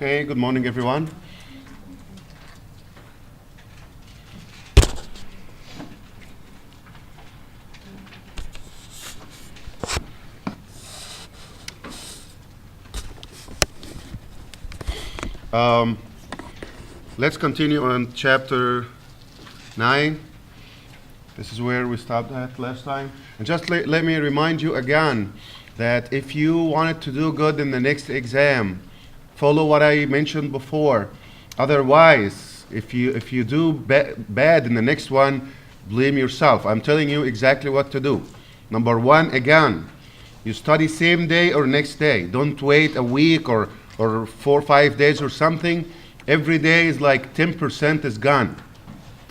Okay, good morning, everyone. Let's continue on chapter 9. This is where we stopped at last time. And just let me remind you again that if you wanted to do good in the next exam, follow what I mentioned before. Otherwise, if you do bad in the next one, blame yourself. I'm telling you exactly what to do. Number one, again, you study same day or next day. Don't wait a week or 4 or 5 days or something. Every day is like 10% is gone.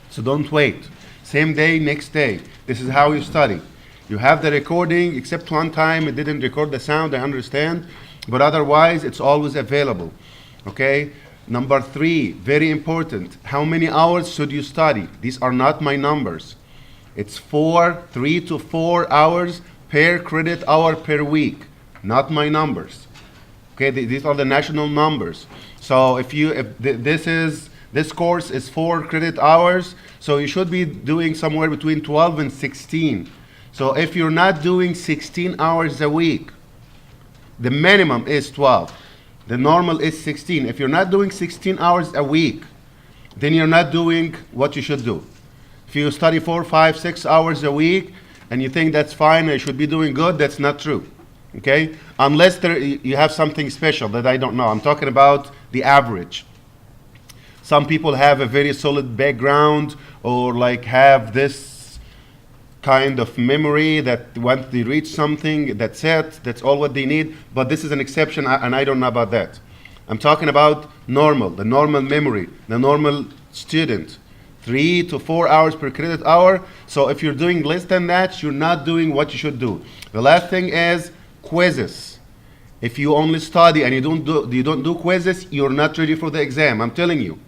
So don't wait. Same day, next day. This is how you study. You have the recording, except one time it didn't record the sound, I understand. But otherwise, it's always available. Okay? Number 3, very important. How many hours should you study? These are not my numbers. It's 3 to 4 hours per credit hour per week. Not my numbers. Okay, these are the national numbers. So if this course is 4 credit hours, so you should be doing somewhere between 12 and 16. So if you're not doing 16 hours a week, the minimum is 12. The normal is 16. If you're not doing 16 hours a week, then you're not doing what you should do. If you study 4, 5, 6 hours a week and you think that's fine, I should be doing good, that's not true. Okay? Unless you have something special that I don't know. I'm talking about the average. Some people have a very solid background or like have this kind of memory that once they reach something, that's it, that's all what they need. But this is an exception, and I don't know about that. I'm talking about the normal memory, the normal student. 3 to 4 hours per credit hour. So if you're doing less than that, you're not doing what you should do. The last thing is quizzes. If you only study and you don't do quizzes, you're not ready for the exam. I'm telling you,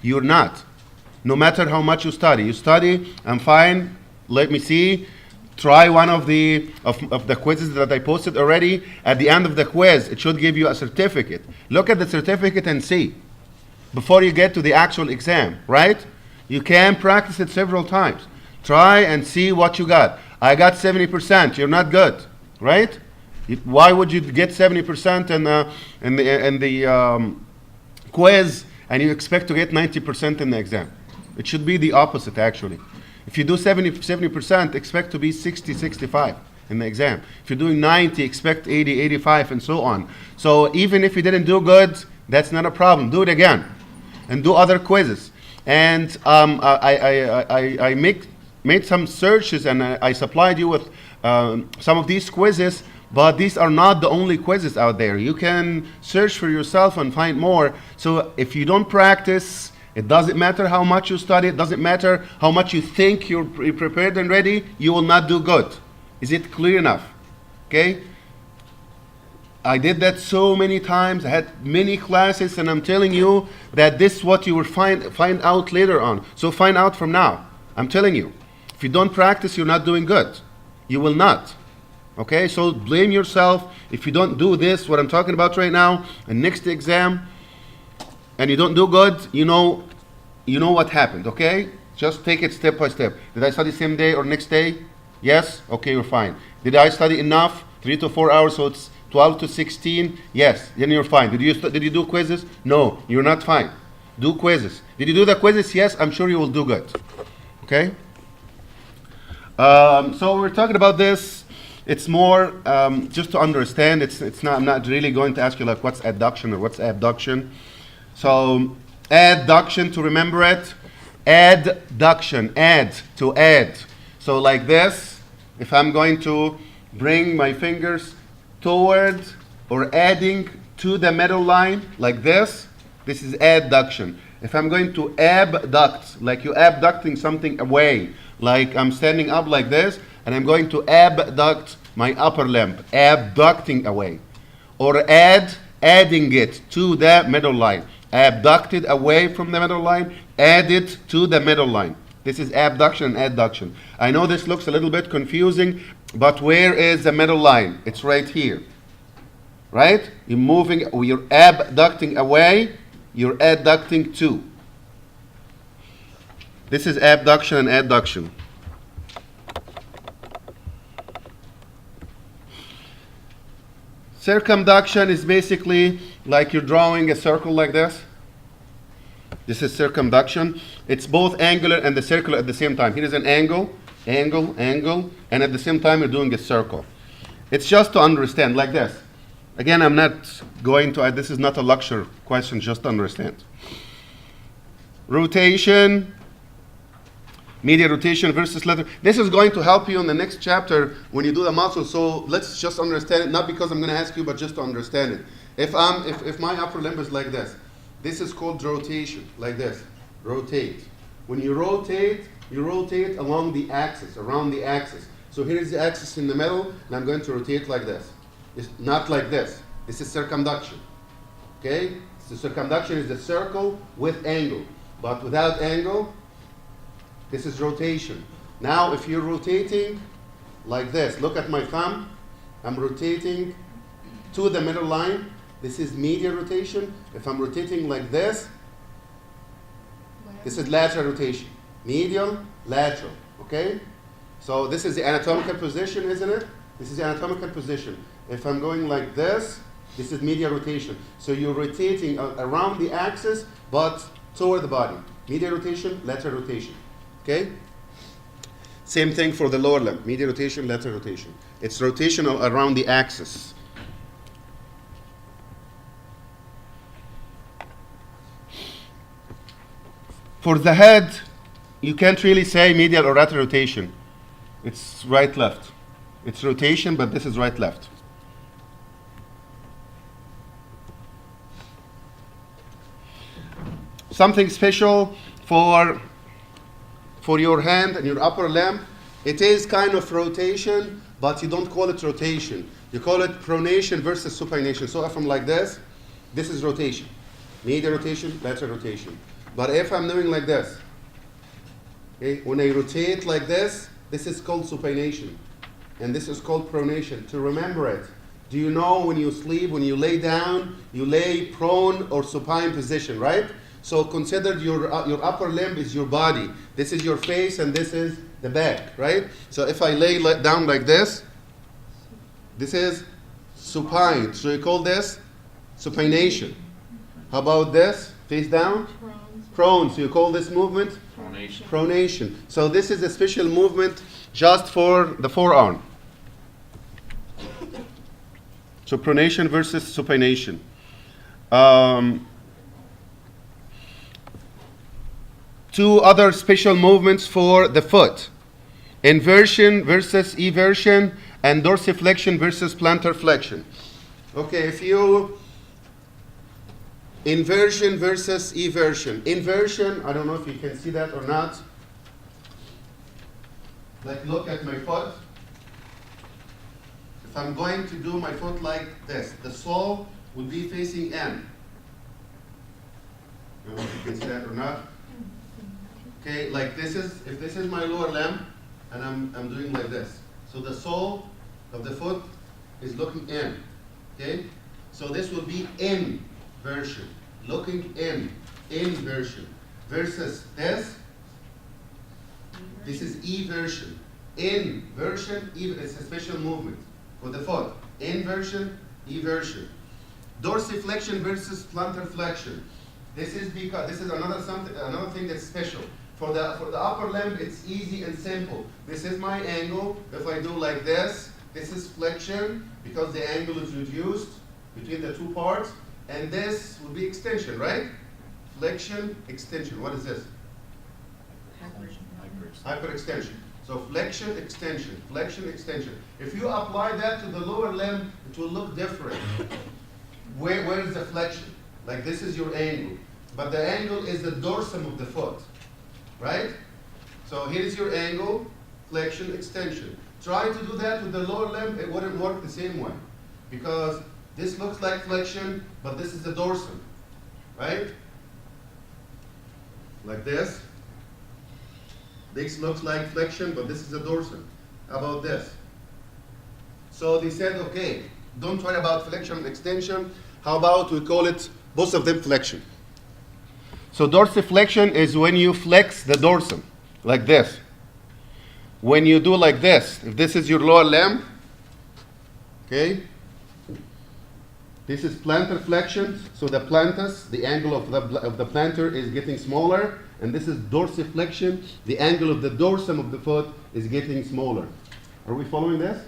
you're not. No matter how much you study, I'm fine. Let me see. Try one of the quizzes that I posted already. At the end of the quiz, it should give you a certificate. Look at the certificate and see before you get to the actual exam, right? You can practice it several times. Try and see what you got. I got 70%. You're not good, right? Why would you get 70% in the quiz and you expect to get 90% in the exam? It should be the opposite, actually. If you do 70%, expect to be 60, 65 in the exam. If you're doing 90, expect 80, 85, and so on. So even if you didn't do good, that's not a problem. Do it again and do other quizzes. And I made some searches and I supplied you with some of these quizzes, but these are not the only quizzes out there. You can search for yourself and find more. So if you don't practice, it doesn't matter how much you study, it doesn't matter how much you think you're prepared and ready, you will not do good. Is it clear enough? Okay? I did that so many times. I had many classes, and I'm telling you that this is what you will find out later on. So find out from now. I'm telling you. If you don't practice, you're not doing good. You will not. Okay? So blame yourself if you don't do this, what I'm talking about right now, and next exam, and you don't do good, you know what happened, okay? Just take it step by step. Did I study same day or next day? Yes? Okay, you're fine. Did I study enough? 3 to 4 hours, so it's 12 to 16? Yes, then you're fine. Did you do quizzes? No, you're not fine. Do quizzes. Did you do the quizzes? Yes, I'm sure you will do good. Okay? So we're talking about this. It's more just to understand. It's not. I'm not really going to ask you like what's adduction or what's abduction. So adduction, to remember it. Adduction, add, to add. So like this, if I'm going to bring my fingers toward or adding to the middle line like this is adduction. If I'm going to abduct, like you're abducting something away, like I'm standing up like this and I'm going to abduct my upper limb, abducting away. Or adding it to the middle line. Abducted away from the middle line, added to the middle line. This is abduction and adduction. I know this looks a little bit confusing, but where is the middle line? It's right here. right? You're moving, or you're abducting away, you're adducting too. This is abduction and adduction. Circumduction is basically like you're drawing a circle like this. This is circumduction. It's both angular and the circular at the same time. Here is an angle, angle, angle, and at the same time you're doing a circle. It's just to understand, like this. Again, I'm not going to, this is not a lecture question, just to understand. Rotation, medial rotation versus lateral. This is going to help you in the next chapter when you do the muscle, so let's just understand it, not because I'm going to ask you, but just to understand it. If my upper limb is like this is called rotation, like this, rotate. When you rotate along the axis, around the axis. So here is the axis in the middle, and I'm going to rotate like this. It's not like this. This is circumduction. Okay? So circumduction is the circle with angle. But without angle, this is rotation. Now, if you're rotating like this, look at my thumb. I'm rotating to the middle line. This is medial rotation. If I'm rotating like this is lateral rotation. Medial, lateral. Okay? So this is the anatomical position, isn't it? This is the anatomical position. If I'm going like this is medial rotation. So you're rotating around the axis, but toward the body. Medial rotation, lateral rotation. Okay? Same thing for the lower limb. Medial rotation, lateral rotation. It's rotational around the axis. For the head, you can't really say medial or lateral rotation. It's right, left. It's rotation, but this is right, left. Something special for your hand and your upper limb, it is kind of rotation, but you don't call it rotation. You call it pronation versus supination. So if I'm like this is rotation. Medial rotation, lateral rotation. But if I'm doing like this, okay, when I rotate like this is called supination. And this is called pronation. To remember it, do you know when you sleep, when you lay down, you lay prone or supine position, right? So consider your upper limb is your body. This is your face and this is the back, right? So if I lay down like this is supine. So you call this supination. How about this? Face down? Prone. So you call this movement? Pronation. Pronation. So this is a special movement just for the forearm. So pronation versus supination. Two other special movements for the foot. Inversion versus eversion, and dorsiflexion versus plantar flexion. Okay, if you inversion versus eversion. Inversion, I don't know if you can see that or not. Like look at my foot. If I'm going to do my foot like this, the sole would be facing in. I don't know if you can see that or not. Okay, like this is, if this is my lower limb, and I'm doing like this. So the sole of the foot is looking in. Okay? So this will be inversion. Looking in. Inversion. Versus this. This is eversion. Inversion, it's a special movement for the foot. Inversion, eversion. Dorsiflexion versus plantar flexion. This is because this is another thing that's special. For the upper limb, it's easy and simple. This is my angle. If I do like this is flexion because the angle is reduced between the two parts. And this will be extension, right? Flexion, extension. What is this? Hyperextension. So flexion, extension. Flexion, extension. If you apply that to the lower limb, it will look different. Where is the flexion? Like this is your angle. But the angle is the dorsum of the foot. Right? So here is your angle, flexion, extension. Try to do that with the lower limb, it wouldn't work the same way. Because this looks like flexion, but this is the dorsum. Right? Like this. This looks like flexion, but this is the dorsum. How about this? So they said, okay, Don't worry about flexion and extension. How about we call it both of them flexion? So dorsiflexion is when you flex the dorsum, like this. When you do like this, if this is your lower limb, okay, this is plantar flexion, so the plantar, the angle of the plantar is getting smaller, and this is dorsiflexion, the angle of the dorsum of the foot is getting smaller. Are we following this?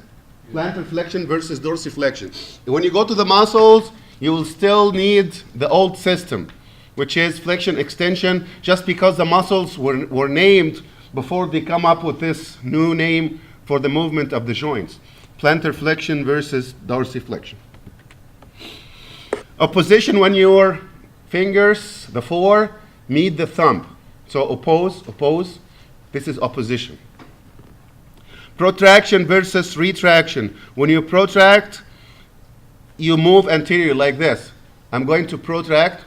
Plantar flexion versus dorsiflexion. When you go to the muscles, you will still need the old system, which is flexion extension, just because the muscles were named before they come up with this new name for the movement of the joints. Plantar flexion versus dorsiflexion. Opposition when your fingers, the four, meet the thumb. So oppose. This is opposition. Protraction versus retraction. When you protract, you move anterior like this. I'm going to protract.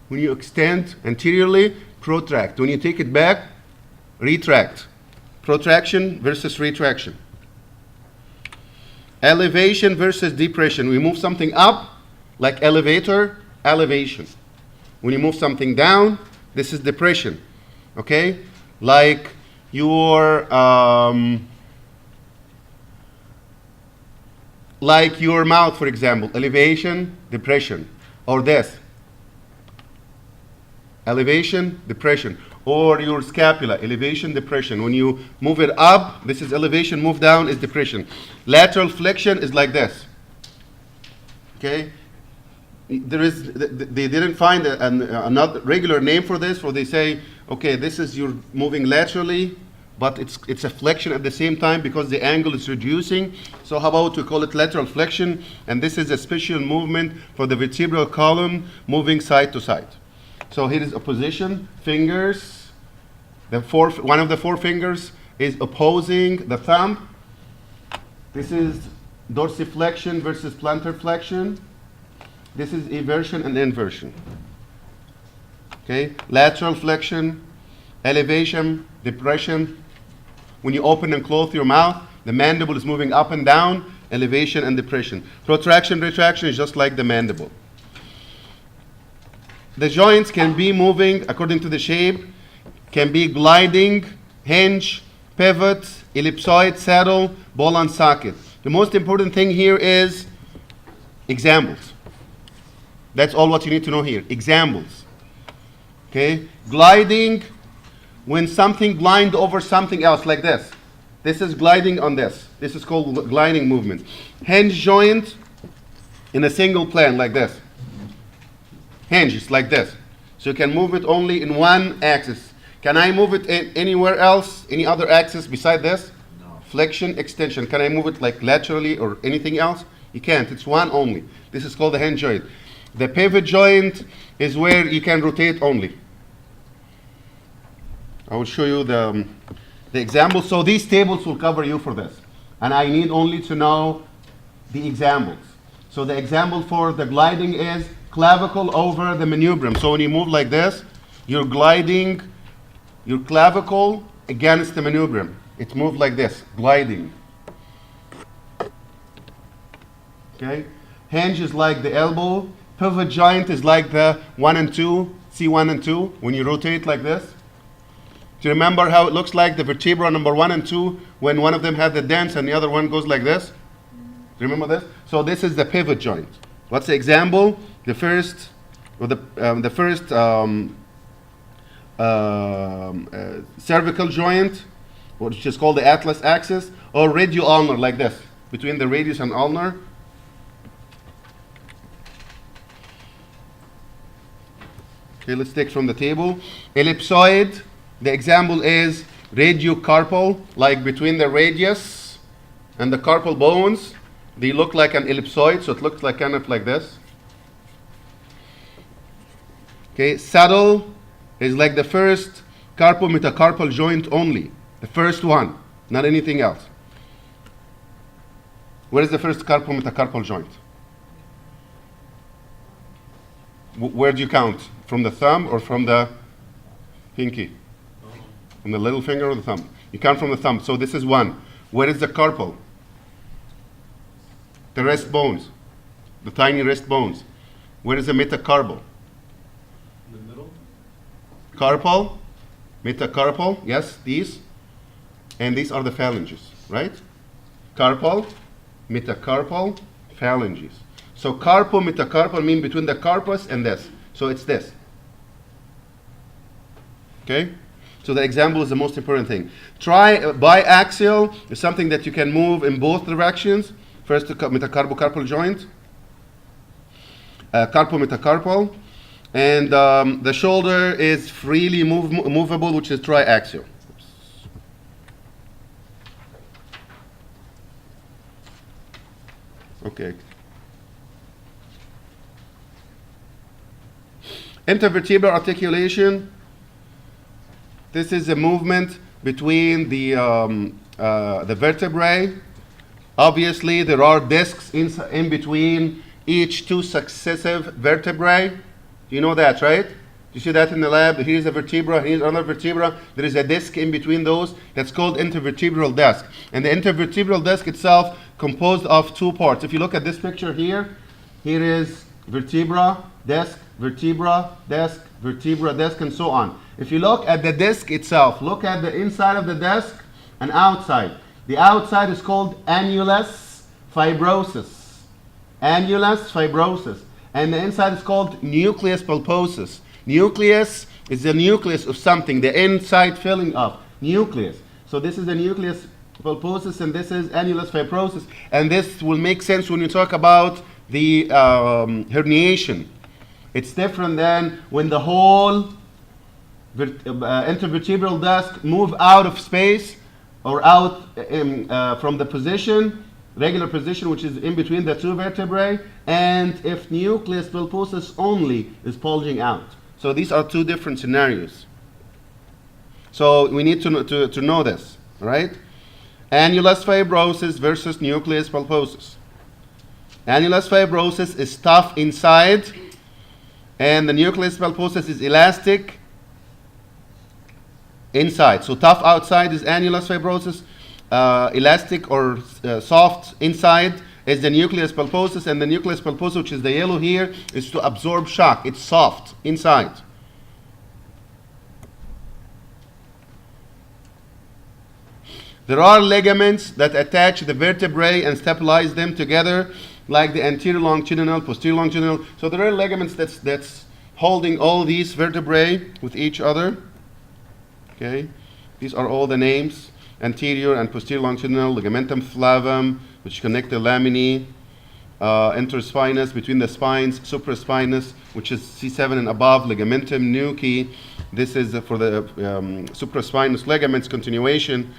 When you extend anteriorly, protract. When you take it back, retract. Protraction versus retraction. Elevation versus depression. We move something up, like elevator, elevation. When you move something down, this is depression. Okay? Like your mouth, for example, elevation, depression. Or this, elevation, depression. Or your scapula, elevation, depression. When you move it up, this is elevation, move down is depression. Lateral flexion is like this. Okay? They didn't find another regular name for this, where they say, okay, this is you're moving laterally, but it's a flexion at the same time because the angle is reducing. So how about we call it lateral flexion? And this is a special movement for the vertebral column moving side to side. So here is opposition, fingers. One of the four fingers is opposing the thumb. This is dorsiflexion versus plantar flexion. This is eversion and inversion. Okay, lateral flexion, elevation, depression. When you open and close your mouth, the mandible is moving up and down, elevation and depression. Protraction, retraction is just like the mandible. The joints can be moving according to the shape, can be gliding, hinge, pivot, ellipsoid, saddle, ball and socket. The most important thing here is examples. That's all what you need to know here. Examples. Okay? Gliding, when something glide over something else, like this. This is gliding on this. This is called gliding movement. Hinge joint in a single plane, like this. Hinge is like this. So you can move it only in one axis. Can I move it anywhere else, any other axis beside this? No. Flexion, extension. Can I move it like laterally or anything else? You can't. It's one only. This is called the hinge joint. The pivot joint is where you can rotate only. I will show you the example. So these tables will cover you for this. And I need only to know the examples. So the example for the gliding is clavicle over the manubrium. So when you move like this, you're gliding your clavicle against the manubrium. It moves like this, gliding. Okay? Hinge is like the elbow. Pivot joint is like the 1 and 2, C1 and 2, when you rotate like this. Do you remember how it looks like the vertebra number 1 and 2 when one of them has the dents and the other one goes like this? Do you remember this? So this is the pivot joint. What's the example? The first cervical joint, which is called the atlas axis, or radio-ulnar, like this, between the radius and ulnar. Okay, let's take from the table. Ellipsoid, the example is radiocarpal, like between the radius and the carpal bones. They look like an ellipsoid, so it looks like kind of like this. Okay, saddle is like the first carpometacarpal joint only. The first one, not anything else. Where is the first carpometacarpal joint? Where do you count? From the thumb or from the pinky? From the little finger or the thumb? You count from the thumb. So this is one. Where is the carpal? The wrist bones, the tiny wrist bones. Where is the metacarpal? In the middle? Carpal, metacarpal, yes, these. And these are the phalanges, right? Carpal, metacarpal, phalanges. So carpal, metacarpal mean between the carpus and this. So it's this. Okay? So the example is the most important thing. Biaxial is something that you can move in both directions. First, the metacarpal-carpal joint. Carpal-metacarpal. And the shoulder is freely movable, which is triaxial. Okay. Intervertebral articulation. This is a movement between the vertebrae. Obviously, there are discs in between each two successive vertebrae. You know that, right? You see that in the lab. Here's a vertebra, here's another vertebra. There is a disc in between those. That's called intervertebral disc. And the intervertebral disc itself composed of two parts. If you look at this picture here, here is vertebra, disc, vertebra, disc, vertebra, disc, and so on. If you look at the disc itself, look at the inside of the disc and outside. The outside is called annulus fibrosus. Annulus fibrosus. And the inside is called nucleus pulposus. Nucleus is the nucleus of something, the inside filling of nucleus. So this is the nucleus pulposus and this is annulus fibrosus. And this will make sense when you talk about the herniation. It's different than when the whole intervertebral disc move out of space or out from the position, regular position, which is in between the two vertebrae, and if nucleus pulposus only is bulging out. So these are two different scenarios. So we need to know this, right? Annulus fibrosus versus nucleus pulposus. Annulus fibrosus is tough inside, and the nucleus pulposus is elastic inside. So tough outside is annulus fibrosus, elastic or soft inside is the nucleus pulposus, and the nucleus pulposus, which is the yellow here, is to absorb shock. It's soft inside. There are ligaments that attach the vertebrae and stabilize them together, like the anterior longitudinal, posterior longitudinal. So there are ligaments that's holding all these vertebrae with each other. Okay, these are all the names: anterior and posterior longitudinal, ligamentum flavum, which connect the laminae, interspinous between the spines, supraspinous, which is C7 and above, ligamentum nuchae. This is for the supraspinous ligaments continuation.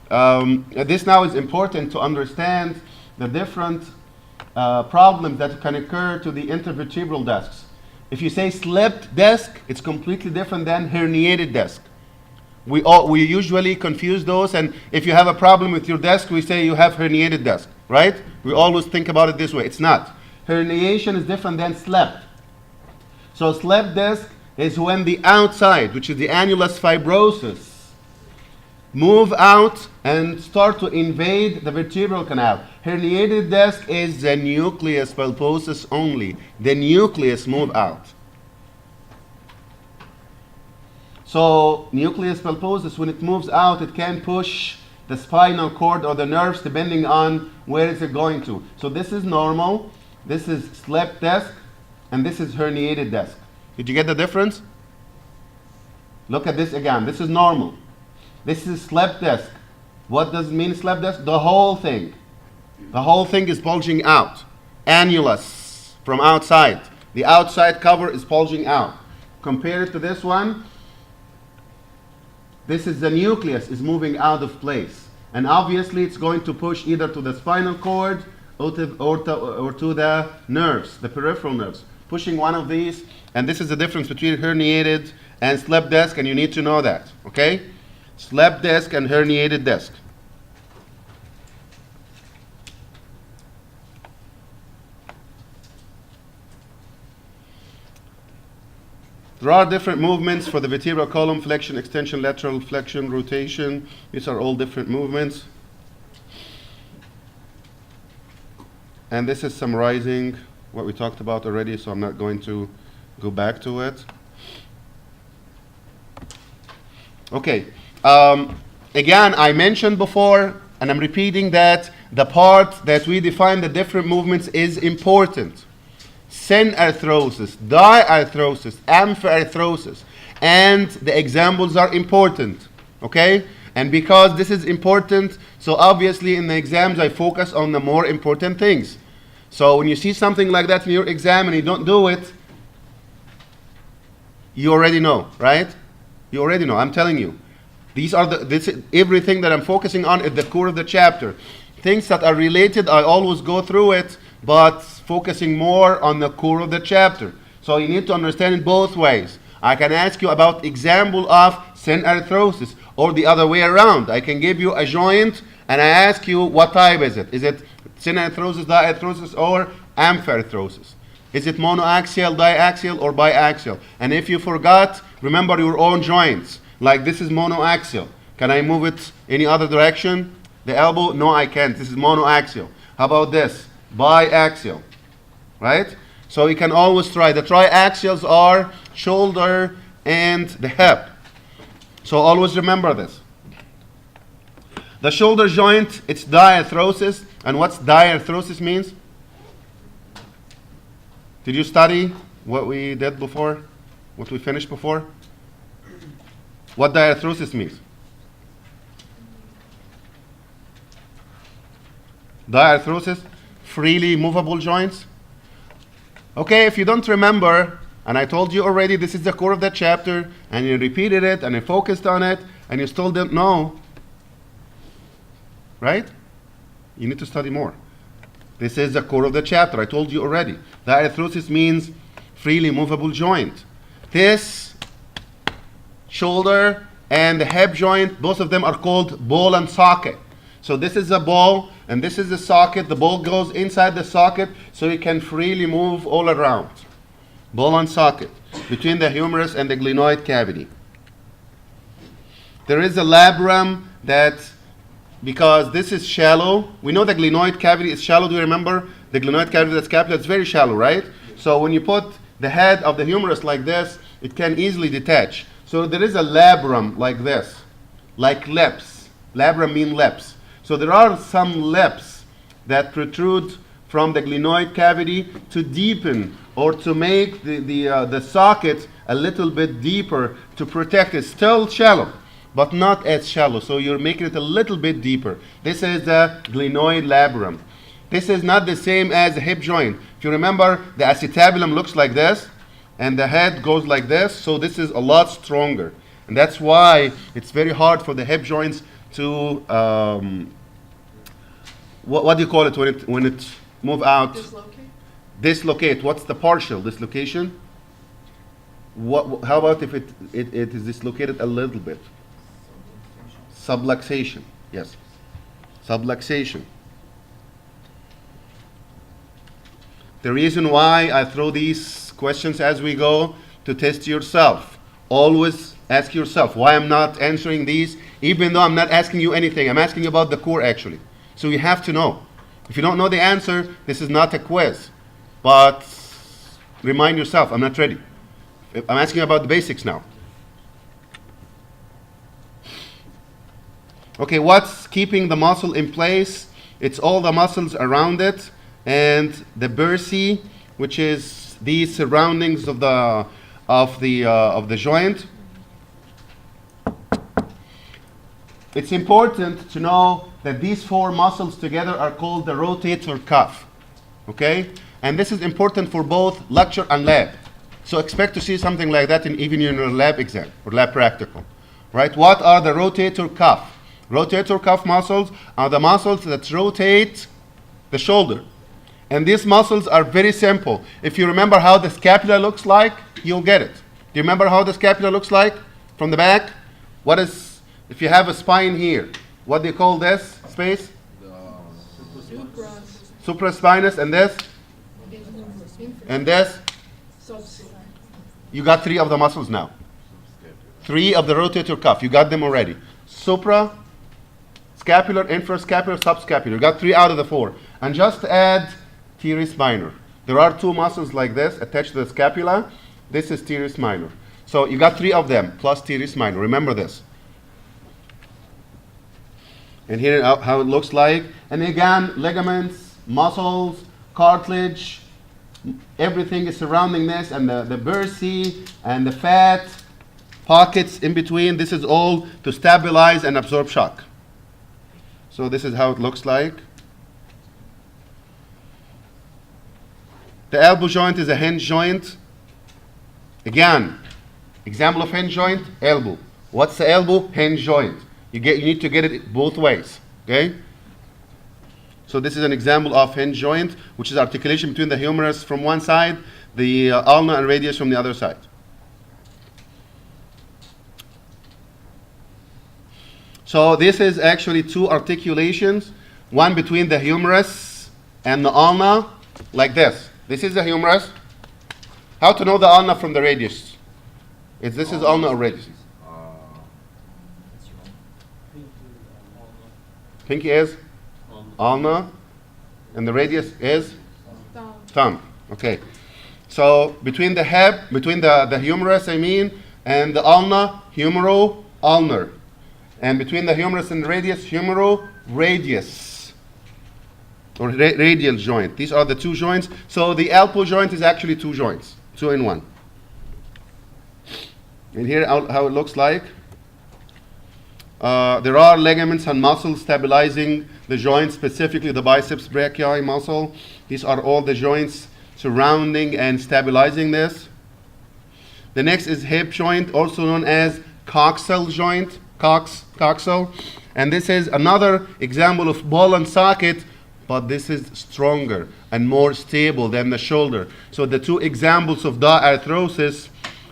This now is important to understand the different problems that can occur to the intervertebral discs. If you say slipped disc, it's completely different than herniated disc. We usually confuse those, and if you have a problem with your disc, we say you have herniated disc, right? We always think about it this way. It's not. Herniation is different than slipped. So slipped disc is when the outside, which is the annulus fibrosus, move out and start to invade the vertebral canal. Herniated disc is the nucleus pulposus only. The nucleus move out. So nucleus pulposus, when it moves out, it can push the spinal cord or the nerves depending on where is it going to. So this is normal, this is slipped disc, and this is herniated disc. Did you get the difference? Look at this again. This is normal. This is slipped disc. What does it mean, slipped disc? The whole thing. The whole thing is bulging out. Annulus from outside. The outside cover is bulging out. Compare it to this one. This is the nucleus is moving out of place. And obviously it's going to push either to the spinal cord or to the nerves, the peripheral nerves. Pushing one of these, and this is the difference between herniated and slipped disc, and you need to know that, okay? Slipped disc and herniated disc. There are different movements for the vertebral column: flexion, extension, lateral flexion, rotation. These are all different movements. And this is summarizing what we talked about already, so I'm not going to go back to it. Okay. Again, I mentioned before, and I'm repeating that the part that we define the different movements is important. Synarthrosis, diarthrosis, amphiarthrosis, and the examples are important. Okay? And because this is important, so obviously in the exams I focus on the more important things. So when you see something like that in your exam and you don't do it, you already know, right? You already know, I'm telling you. Everything that I'm focusing on is the core of the chapter. Things that are related, I always go through it, but focusing more on the core of the chapter. So you need to understand it both ways. I can ask you about example of synarthrosis, or the other way around. I can give you a joint and I ask you what type is it? Is it synarthrosis, diarthrosis, or amphiarthrosis? Is it monoaxial, diaxial, or biaxial? And if you forgot, remember your own joints. Like this is monoaxial. Can I move it any other direction? The elbow? No, I can't. This is monoaxial. How about this? Biaxial. Right? So you can always try. The triaxials are shoulder and the hip. So always remember this. The shoulder joint, it's diarthrosis. And what's diarthrosis means? Did you study what we did before? What we finished before? What diarthrosis means? Diarthrosis, freely movable joints. Okay, if you don't remember, and I told you already this is the core of that chapter, and you repeated it, and you focused on it, and you still didn't know, right? You need to study more. This is the core of the chapter. I told you already. Diarthrosis means freely movable joint. This shoulder and the hip joint, both of them are called ball and socket. So this is a ball and this is the socket. The ball goes inside the socket so it can freely move all around. Ball and socket between the humerus and the glenoid cavity. There is a labrum that, because this is shallow, we know the glenoid cavity is shallow. Do you remember? The glenoid cavity that's scapula, it's very shallow, right? So when you put the head of the humerus like this, it can easily detach. So there is a labrum like this, like lips. Labrum mean lips. So there are some lips that protrude from the glenoid cavity to deepen or to make the socket a little bit deeper to protect it. Still shallow, but not as shallow. So you're making it a little bit deeper. This is the glenoid labrum. This is not the same as the hip joint. If you remember, the acetabulum looks like this, and the head goes like this. So this is a lot stronger. And that's why it's very hard for the hip joints to, what do you call it when it move out? Dislocate. Dislocate. What's the partial dislocation? How about if it is dislocated a little bit? Subluxation. Yes. Subluxation. The reason why I throw these questions as we go to test yourself. Always ask yourself why I'm not answering these, even though I'm not asking you anything. I'm asking you about the core actually. So you have to know. If you don't know the answer, this is not a quiz. But remind yourself, I'm not ready. I'm asking about the basics now. Okay, what's keeping the muscle in place? It's all the muscles around it and the bursae, which is the surroundings of the joint. It's important to know that these four muscles together are called the rotator cuff. Okay? And this is important for both lecture and lab. So expect to see something like that even in your lab exam or lab practical. Right? What are the rotator cuff? Rotator cuff muscles are the muscles that rotate the shoulder. And these muscles are very simple. If you remember how the scapula looks like, you'll get it. Do you remember how the scapula looks like from the back? What is, if you have a spine here, what do you call this space? Supraspinous. And this? And this? You got three of the muscles now. Three of the rotator cuff. You got them already. Supra, scapular, infrascapular, subscapular. You got three out of the four. And just add teres minor. There are two muscles like this attached to the scapula. This is teres minor. So you got three of them plus teres minor. Remember this. And here how it looks like. And again, ligaments, muscles, cartilage, everything is surrounding this, and the bursae and the fat pockets in between. This is all to stabilize and absorb shock. So this is how it looks like. The elbow joint is a hinge joint. Again, example of hinge joint, elbow. What's the elbow? Hinge joint. You need to get it both ways. Okay? So this is an example of hinge joint, which is articulation between the humerus from one side, the ulna and radius from the other side. So this is actually two articulations, one between the humerus and the ulna, like this. This is the humerus. How to know the ulna from the radius? This is ulna or radius? Pinky is ulna, and the radius is thumb. Okay. So between the hip, between the humerus, and the ulna, humero-ulnar. And between the humerus and the radius, humero-radius, or radial joint. These are the two joints. So the elbow joint is actually two joints, two in one. And here how it looks like. There are ligaments and muscles stabilizing the joint, specifically the biceps brachii muscle. These are all the joints surrounding and stabilizing this. The next is hip joint, also known as coxal joint, coxal. And this is another example of ball and socket, but this is stronger and more stable than the shoulder. So the two examples of diarthrosis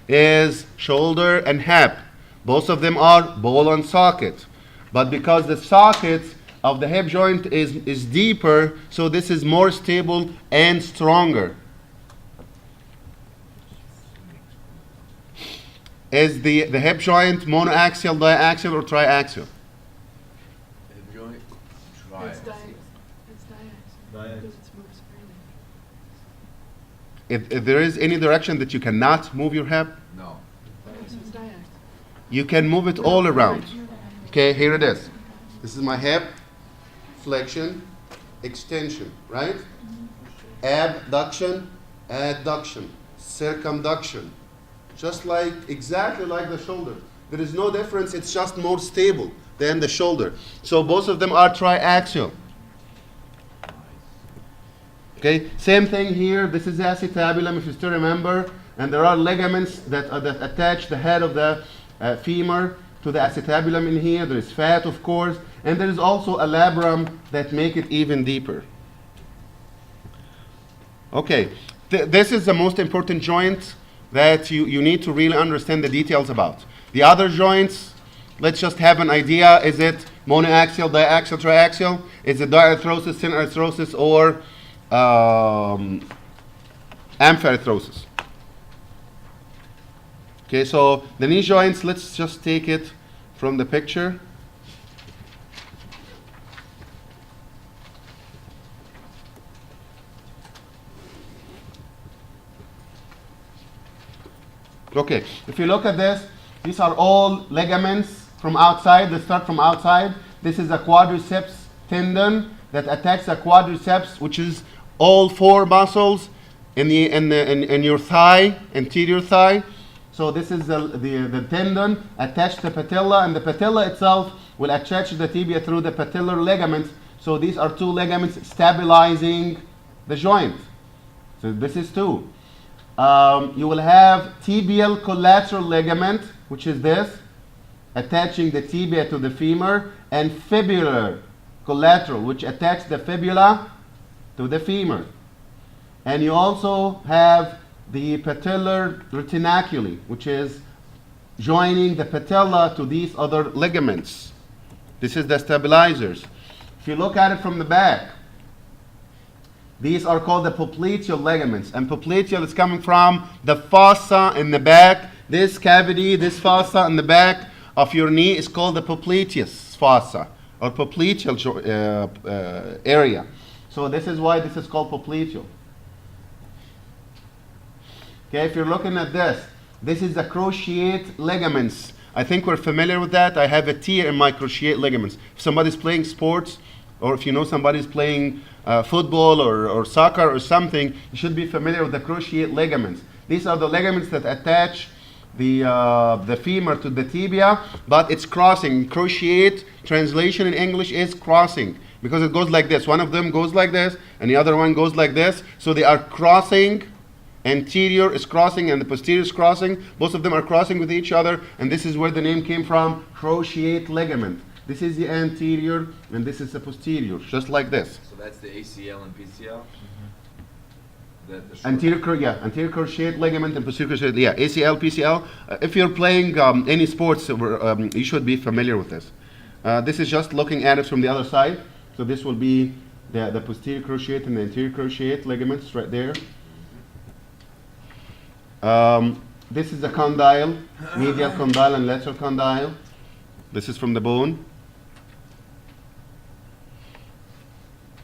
is shoulder and hip. Both of them are ball and socket. But because the socket of the hip joint is deeper, so this is more stable and stronger. Is the hip joint monoaxial, diaxial, or triaxial? Hip joint, It's triaxial. diaxial. If there is any direction that you cannot move your hip, No. It's diaxial. you can move it all around. Okay, here it is. This is my hip, flexion, extension, right? Abduction, adduction, circumduction. Just like, exactly like the shoulder. There is no difference, it's just more stable than the shoulder. So both of them are triaxial. Okay, same thing here. This is the acetabulum, if you still remember. And there are ligaments that attach the head of the femur to the acetabulum in here. There is fat, of course. And there is also a labrum that make it even deeper. Okay, this is the most important joint that you need to really understand the details about. The other joints, let's just have an idea. Is it monoaxial, diaxial, triaxial? Is it diarthrosis, synarthrosis, or amphiarthrosis? Okay, so the knee joints, let's just take it from the picture. Okay, if you look at this, these are all ligaments from outside. They start from outside. This is a quadriceps tendon that attacks the quadriceps, which is all four muscles in your thigh, anterior thigh. So this is the tendon attached to the patella, and the patella itself will attach to the tibia through the patellar ligaments. So these are two ligaments stabilizing the joint. So this is two. You will have tibial collateral ligament, which is this, attaching the tibia to the femur, and fibular collateral, which attacks the fibula to the femur. And you also have the patellar retinaculi, which is joining the patella to these other ligaments. This is the stabilizers. If you look at it from the back, these are called the popliteal ligaments. And popliteal is coming from the fossa in the back. This cavity, this fossa in the back of your knee is called the popliteus fossa, or popliteal area. So this is why this is called popliteal. Okay, if you're looking at this, this is the cruciate ligaments. I think we're familiar with that. I have a tear in my cruciate ligaments. If somebody's playing sports, or if you know somebody's playing football or soccer or something, you should be familiar with the cruciate ligaments. These are the ligaments that attach the femur to the tibia, but it's crossing. Cruciate, translation in English is crossing, because it goes like this. One of them goes like this, and the other one goes like this. So they are crossing. Anterior is crossing and the posterior is crossing. Both of them are crossing with each other, and this is where the name came from, cruciate ligament. This is the anterior and this is the posterior, just like this. So that's the ACL and PCL? Anterior cruciate ligament and posterior cruciate, yeah, ACL, PCL. If you're playing any sports, you should be familiar with this. This is just looking at it from the other side. So this will be the posterior cruciate and the anterior cruciate ligaments right there. This is the condyle, medial condyle and lateral condyle. This is from the bone.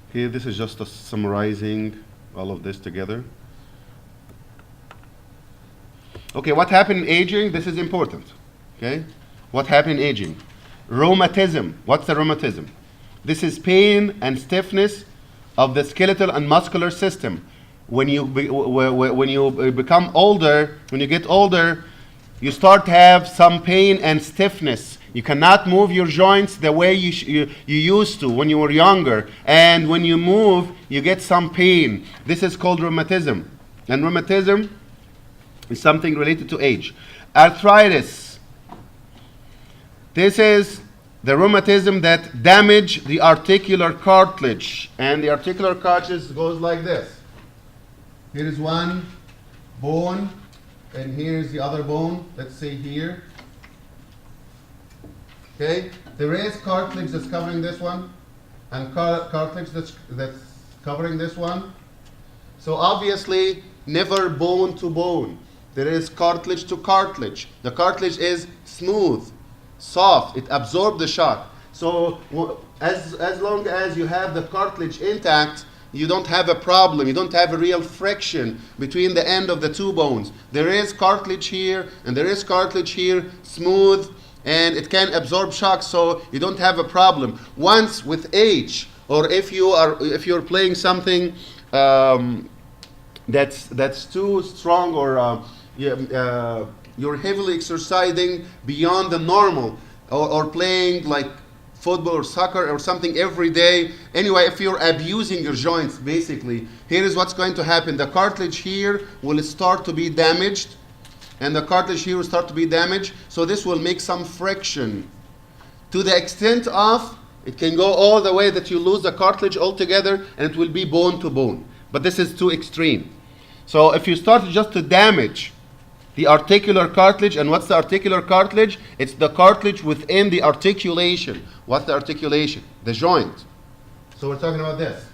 Okay, this is just summarizing all of this together. Okay, what happened in aging? This is important. Okay, what happened in aging? Rheumatism. What's the rheumatism? This is pain and stiffness of the skeletal and muscular system. When you become older, when you get older, you start to have some pain and stiffness. You cannot move your joints the way you used to when you were younger. And when you move, you get some pain. This is called rheumatism. And rheumatism is something related to age. Arthritis. This is the rheumatism that damage the articular cartilage. And the articular cartilage goes like this. Here is one bone, and here is the other bone, let's say here. Okay, there is cartilage that's covering this one, and cartilage that's covering this one. So obviously, never bone to bone. There is cartilage to cartilage. The cartilage is smooth, soft, it absorbs the shock. So as long as you have the cartilage intact, you don't have a problem. You don't have a real friction between the end of the two bones. There is cartilage here and there is cartilage here, smooth, and it can absorb shock, so you don't have a problem. Once with age, or if you're playing something that's too strong, or you're heavily exercising beyond the normal, or playing like football or soccer or something every day. Anyway, if you're abusing your joints, basically, here is what's going to happen. The cartilage here will start to be damaged, and the cartilage here will start to be damaged. So this will make some friction to the extent of, it can go all the way that you lose the cartilage altogether, and it will be bone to bone. But this is too extreme. So if you start just to damage the articular cartilage, and what's the articular cartilage? It's the cartilage within the articulation. What's the articulation? The joint. So we're talking about this.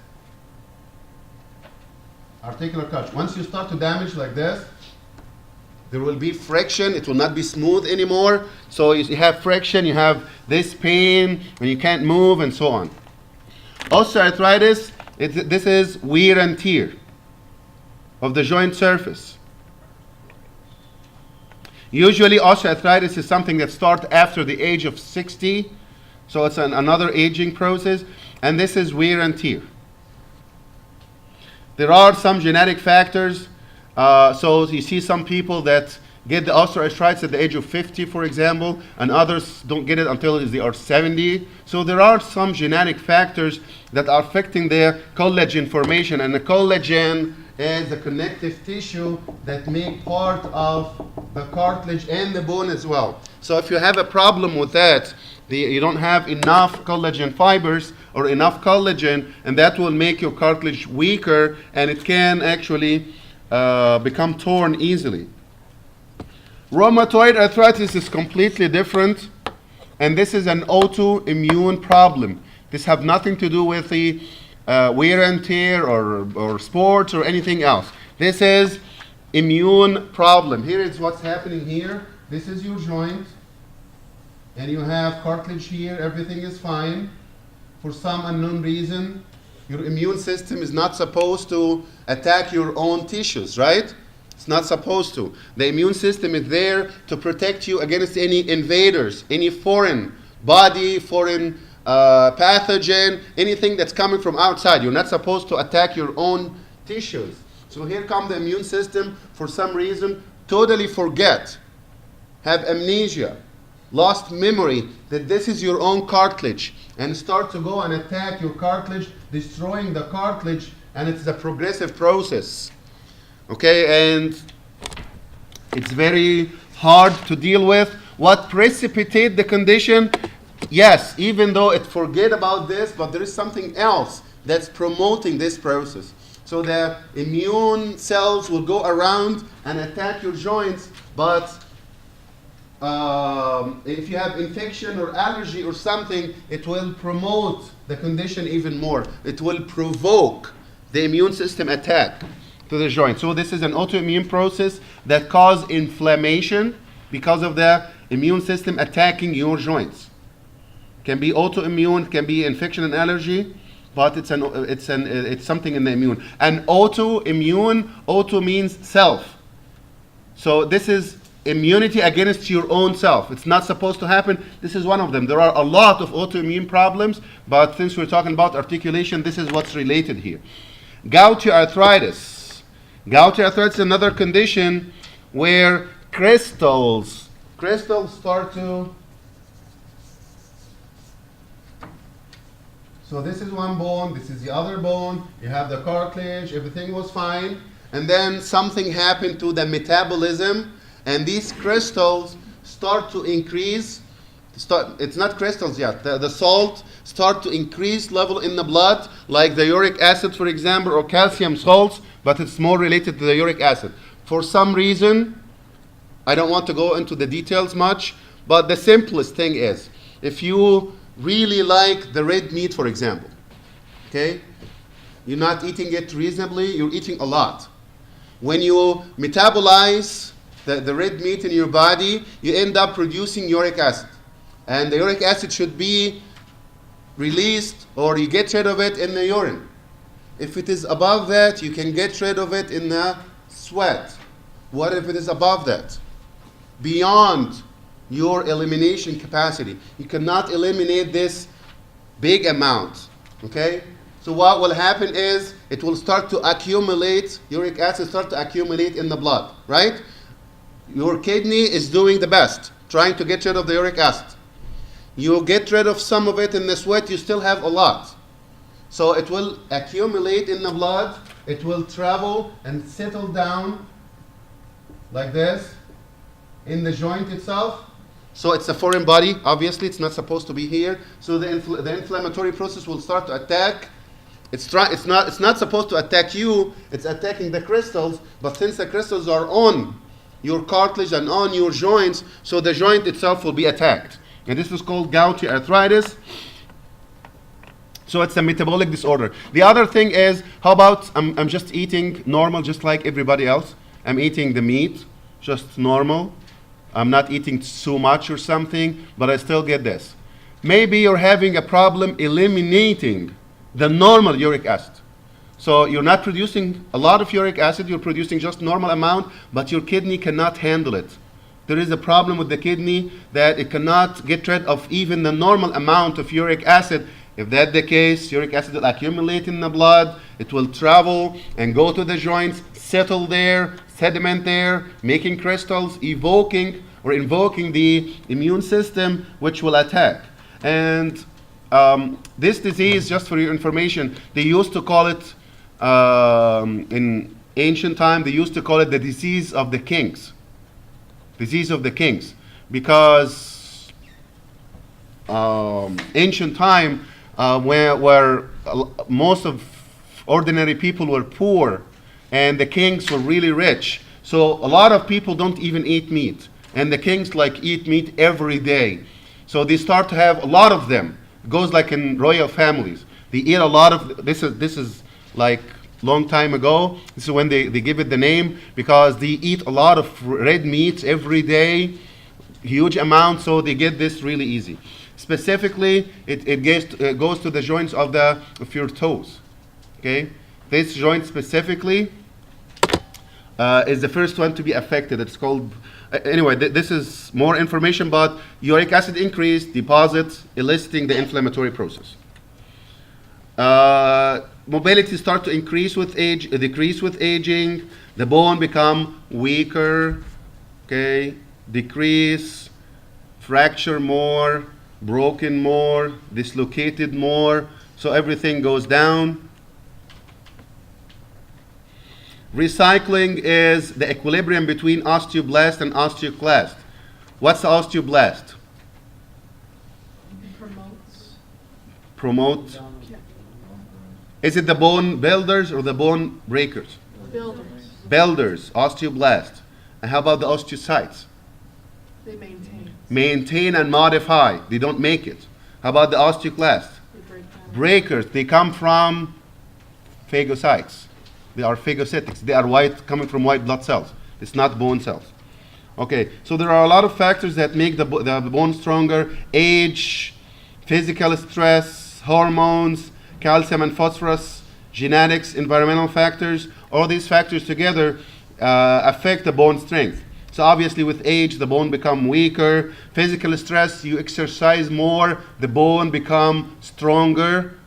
Articular cartilage. Once you start to damage like this, there will be friction. It will not be smooth anymore. So you have friction, you have this pain, and you can't move, and so on. Osteoarthritis, this is wear and tear of the joint surface. Usually osteoarthritis is something that starts after the age of 60, so it's another aging process, and this is wear and tear. There are some genetic factors, so you see some people that get the osteoarthritis at the age of 50, for example, and others don't get it until they are 70. So there are some genetic factors that are affecting their collagen formation, and the collagen is the connective tissue that make part of the cartilage and the bone as well. So if you have a problem with that, you don't have enough collagen fibers or enough collagen, and that will make your cartilage weaker, and it can actually become torn easily. Rheumatoid arthritis is completely different, and this is an autoimmune problem. This has nothing to do with the wear and tear or sports or anything else. This is immune problem. Here is what's happening here. This is your joint, and you have cartilage here. Everything is fine. For some unknown reason, your immune system is not supposed to attack your own tissues, right? It's not supposed to. The immune system is there to protect you against any invaders, any foreign body, foreign pathogen, anything that's coming from outside. You're not supposed to attack your own tissues. So here come the immune system, for some reason, totally forget, have amnesia, lost memory that this is your own cartilage, and start to go and attack your cartilage, destroying the cartilage, and it's a progressive process. Okay, and it's very hard to deal with. What precipitates the condition? Yes, even though it forget about this, but there is something else that's promoting this process. So the immune cells will go around and attack your joints, but if you have infection or allergy or something, it will promote the condition even more. It will provoke the immune system attack to the joint. So this is an autoimmune process that causes inflammation because of the immune system attacking your joints. Can be autoimmune, can be infection and allergy, but it's something in the immune. And autoimmune, auto means self. So this is immunity against your own self. It's not supposed to happen. This is one of them. There are a lot of autoimmune problems, but since we're talking about articulation, this is what's related here. Gouty arthritis. Gouty arthritis is another condition where crystals start to... So this is one bone, this is the other bone, you have the cartilage, everything was fine, and then something happened to the metabolism, and these crystals start to increase. It's not crystals yet. The salt start to increase level in the blood, like the uric acid, for example, or calcium salts, but it's more related to the uric acid. For some reason, I don't want to go into the details much, but the simplest thing is, if you really like the red meat, for example, okay, you're not eating it reasonably, you're eating a lot. When you metabolize the red meat in your body, you end up producing uric acid. And the uric acid should be released, or you get rid of it in the urine. If it is above that, you can get rid of it in the sweat. What if it is above that? Beyond your elimination capacity. You cannot eliminate this big amount. Okay? So what will happen is it will start to accumulate, uric acid start to accumulate in the blood, right? Your kidney is doing the best, trying to get rid of the uric acid. You get rid of some of it in the sweat, you still have a lot. So it will accumulate in the blood, it will travel and settle down like this in the joint itself. So it's a foreign body, obviously, it's not supposed to be here. So the inflammatory process will start to attack. It's not supposed to attack you, it's attacking the crystals, but since the crystals are on your cartilage and on your joints, so the joint itself will be attacked. And this is called gouty arthritis. So it's a metabolic disorder. The other thing is, how about I'm just eating normal, just like everybody else. I'm eating the meat, just normal. I'm not eating so much or something, but I still get this. Maybe you're having a problem eliminating the normal uric acid. So you're not producing a lot of uric acid, you're producing just normal amount, but your kidney cannot handle it. There is a problem with the kidney that it cannot get rid of even the normal amount of uric acid. If that's the case, uric acid will accumulate in the blood, it will travel and go to the joints, settle there, sediment there, making crystals, invoking the immune system, which will attack. And this disease, just for your information, they used to call it, in ancient time, they used to call it the disease of the kings. Disease of the kings. Because ancient time, where most of ordinary people were poor, and the kings were really rich. So a lot of people don't even eat meat. And the kings eat meat every day. So they start to have a lot of them. It goes like in royal families. They eat a lot of, this is like long time ago. This is when they give it the name, because they eat a lot of red meats every day, huge amounts, so they get this really easy. Specifically, it goes to the joints of your toes. Okay, this joint specifically is the first one to be affected. It's called, anyway, this is more information, but uric acid increase deposits eliciting the inflammatory process. Mobility start to increase with age, decrease with aging. The bone become weaker, okay, decrease, fracture more, broken more, dislocated more, so everything goes down. Recycling is the equilibrium between osteoblast and osteoclast. What's the osteoblast? Promote. Yeah. Is it the bone builders or the bone breakers? Builders. Builders, osteoblast. And how about the osteocytes? They maintain. Maintain and modify. They don't make it. How about the osteoclast? They break down. Breakers, they come from phagocytes. They are phagocytics. They are white, coming from white blood cells. It's not bone cells. Okay, so there are a lot of factors that make the bone stronger. Age, physical stress, hormones, calcium and phosphorus, genetics, environmental factors. All these factors together affect the bone strength. So obviously with age, the bone become weaker. Physical stress, you exercise more, the bone become stronger.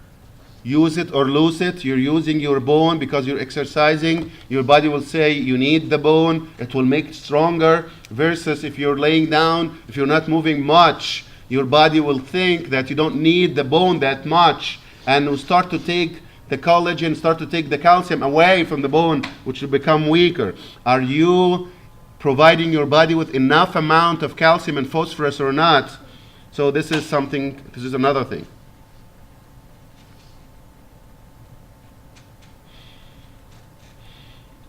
Use it or lose it. You're using your bone because you're exercising. Your body will say you need the bone. It will make it stronger. Versus if you're laying down, if you're not moving much, your body will think that you don't need the bone that much and will start to take the collagen, start to take the calcium away from the bone, which will become weaker. Are you providing your body with enough amount of calcium and phosphorus or not? So this is something, this is another thing.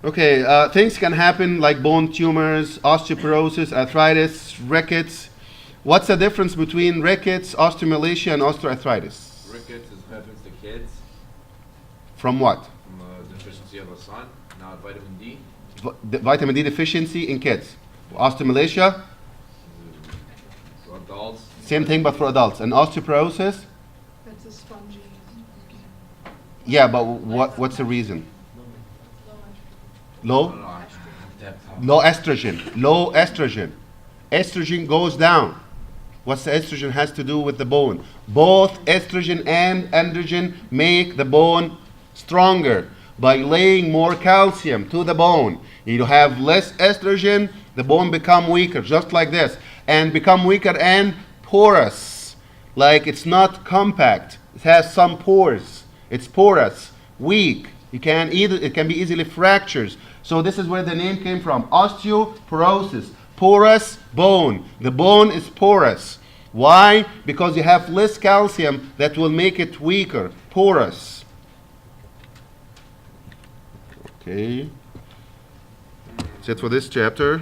Okay, things can happen like bone tumors, osteoporosis, arthritis, rickets. What's the difference between rickets, osteomalacia, and osteoarthritis? Rickets is happens to kids From what? from deficiency of the sun, not vitamin D. The vitamin D deficiency in kids. Osteomalacia, For adults, same thing but for adults. And osteoporosis? That's a spongy. Yeah, but what's the reason? Low? I have to have Low estrogen. Low estrogen. Estrogen goes down. What's the estrogen has to do with the bone? Both estrogen and androgen make the bone stronger by laying more calcium to the bone. You have less estrogen, the bone become weaker, just like this, and become weaker and porous. Like it's not compact. It has some pores. It's porous, weak. It can be easily fractured. So this is where the name came from. Osteoporosis. Porous bone. The bone is porous. Why? Because you have less calcium that will make it weaker. Porous. Okay. That's it for this chapter.